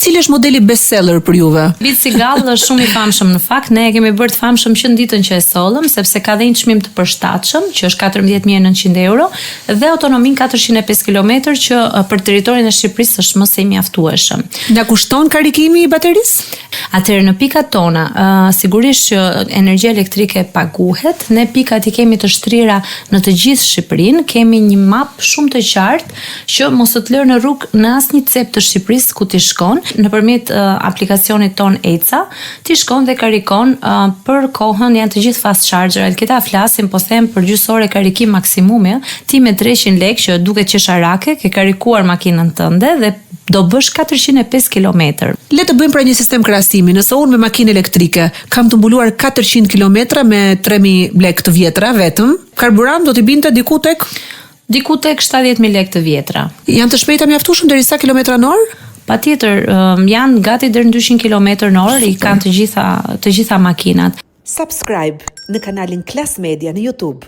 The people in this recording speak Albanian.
Cili është modeli bestseller për juve? Bici Gall është shumë i famshëm në fakt, ne e kemi bërë të famshëm që në ditën që e sollëm, sepse ka dhe një çmim të përshtatshëm, që është 14.900 euro, dhe autonomin 405 km që për territorin e Shqipërisë është më së mjaftueshëm. Na kushton karikimi i baterisë? Atëherë në pikat tona, sigurisht që energjia elektrike paguhet, ne pikat i kemi të shtrira në të gjithë Shqipërinë, kemi një map shumë të qartë që mos të lërë në rrugë në asnjë cep të Shqipërisë ku ti shkon, nëpërmjet aplikacionit ton ECA, ti shkon dhe karikon për kohën, janë të gjithë fast chargerat. Këta flasim, po them për gjysore karikim maksimumi, ti me 300 lekë që duket qesharake, ke karikuar makinën tënde dhe do bësh 405 km. Le të bëjmë pra një sistem krahasimi. Nëse unë me makinë elektrike kam të mbuluar 400 km me 3000 lekë të vjetra vetëm, karburant do t'i binte diku tek 70.000 lekë të vjetra. Janë të shpejta mjaftueshëm deri sa km/h? Patjetër, janë gati deri në 200 km/h, i kanë të gjitha makinat. Subscribe në kanalin Klas Media në YouTube.